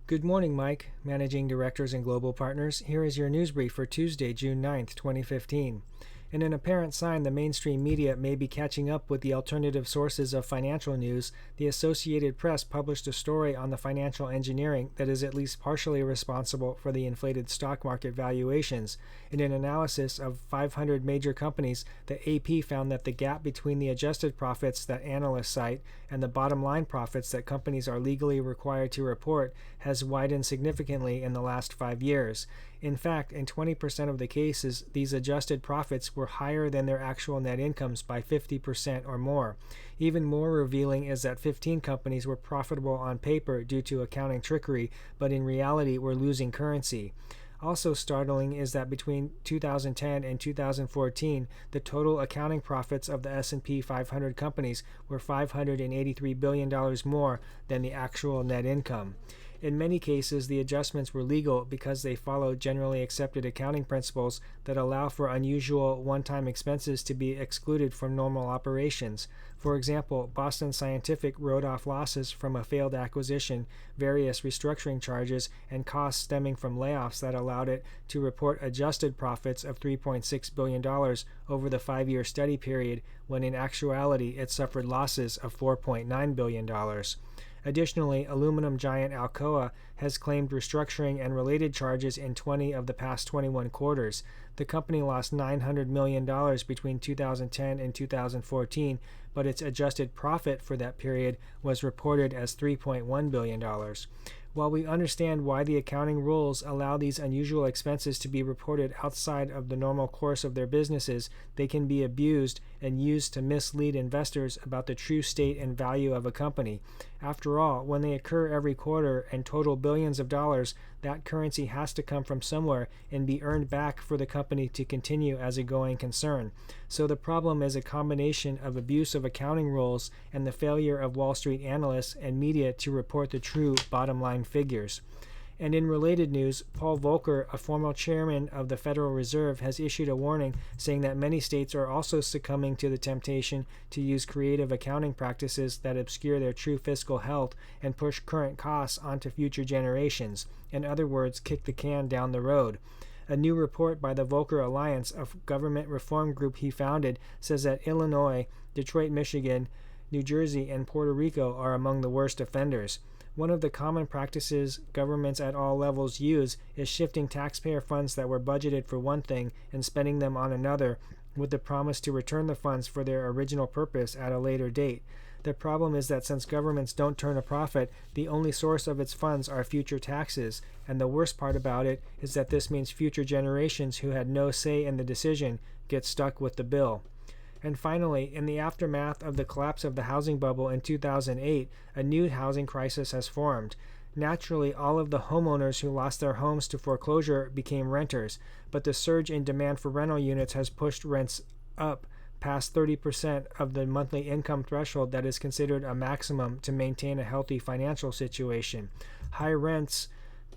Good morning, Mike, Managing Directors and Global Partners. Here is your news brief for Tuesday, June 9th, 2015. In an apparent sign the mainstream media may be catching up with the alternative sources of financial news, the Associated Press published a story on the financial engineering that is at least partially responsible for the inflated stock market valuations. In an analysis of 500 major companies, the AP found that the gap between the adjusted profits that analysts cite and the bottom line profits that companies are legally required to report has widened significantly in the last 5 years. In fact, in 20% of the cases, these adjusted profits were higher than their actual net incomes by 50% or more. Even more revealing is that 15 companies were profitable on paper due to accounting trickery, but in reality were losing currency. Also startling is that between 2010 and 2014, the total accounting profits of the S&P 500 companies were $583 billion more than the actual net income. In many cases, the adjustments were legal because they followed generally accepted accounting principles that allow for unusual one-time expenses to be excluded from normal operations. For example, Boston Scientific wrote off losses from a failed acquisition, various restructuring charges, and costs stemming from layoffs that allowed it to report adjusted profits of $3.6 billion over the 5-year study period, when in actuality it suffered losses of $4.9 billion. Additionally, aluminum giant Alcoa has claimed restructuring and related charges in 20 of the past 21 quarters. The company lost $900 million between 2010 and 2014, but its adjusted profit for that period was reported as $3.1 billion. While we understand why the accounting rules allow these unusual expenses to be reported outside of the normal course of their businesses, they can be abused and used to mislead investors about the true state and value of a company. After all, when they occur every quarter and total billions of dollars, that currency has to come from somewhere and be earned back for the company to continue as a going concern. So the problem is a combination of abuse of accounting rules and the failure of Wall Street analysts and media to report the true bottom line figures. And in related news, Paul Volcker, a former chairman of the Federal Reserve, has issued a warning saying that many states are also succumbing to the temptation to use creative accounting practices that obscure their true fiscal health and push current costs onto future generations. In other words, kick the can down the road. A new report by the Volcker Alliance, a government reform group he founded, says that Illinois, Detroit, Michigan, New Jersey, and Puerto Rico are among the worst offenders. One of the common practices governments at all levels use is shifting taxpayer funds that were budgeted for one thing and spending them on another, with the promise to return the funds for their original purpose at a later date. The problem is that since governments don't turn a profit, the only source of its funds are future taxes, and the worst part about it is that this means future generations who had no say in the decision get stuck with the bill. And finally, in the aftermath of the collapse of the housing bubble in 2008, a new housing crisis has formed. Naturally, all of the homeowners who lost their homes to foreclosure became renters, but the surge in demand for rental units has pushed rents up past 30% of the monthly income threshold that is considered a maximum to maintain a healthy financial situation. High rents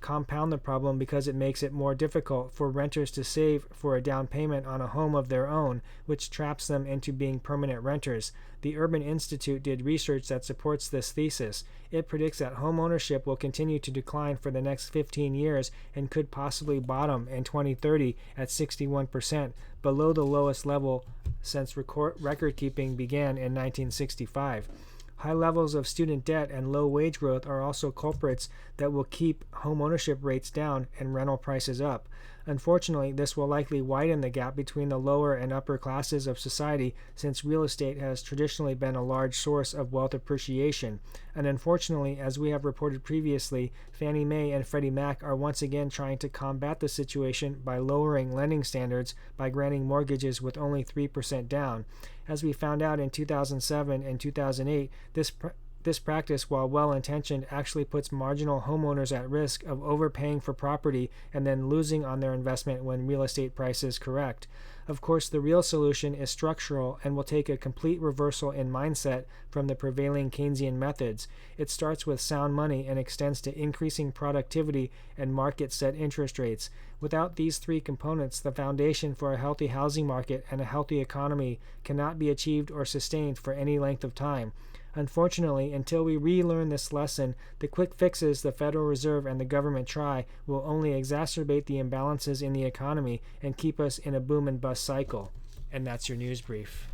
compound the problem because it makes it more difficult for renters to save for a down payment on a home of their own, which traps them into being permanent renters. The Urban Institute did research that supports this thesis. It predicts that home ownership will continue to decline for the next 15 years and could possibly bottom in 2030 at 61%, below the lowest level since record keeping began in 1965. High levels of student debt and low wage growth are also culprits that will keep home ownership rates down and rental prices up. Unfortunately, this will likely widen the gap between the lower and upper classes of society, since real estate has traditionally been a large source of wealth appreciation. And unfortunately, as we have reported previously, Fannie Mae and Freddie Mac are once again trying to combat the situation by lowering lending standards by granting mortgages with only 3% down. As we found out in 2007 and 2008, this practice, while well-intentioned, actually puts marginal homeowners at risk of overpaying for property and then losing on their investment when real estate prices correct. Of course, the real solution is structural and will take a complete reversal in mindset from the prevailing Keynesian methods. It starts with sound money and extends to increasing productivity and market-set interest rates. Without these three components, the foundation for a healthy housing market and a healthy economy cannot be achieved or sustained for any length of time. Unfortunately, until we relearn this lesson, the quick fixes the Federal Reserve and the government try will only exacerbate the imbalances in the economy and keep us in a boom and bust cycle. And that's your news brief.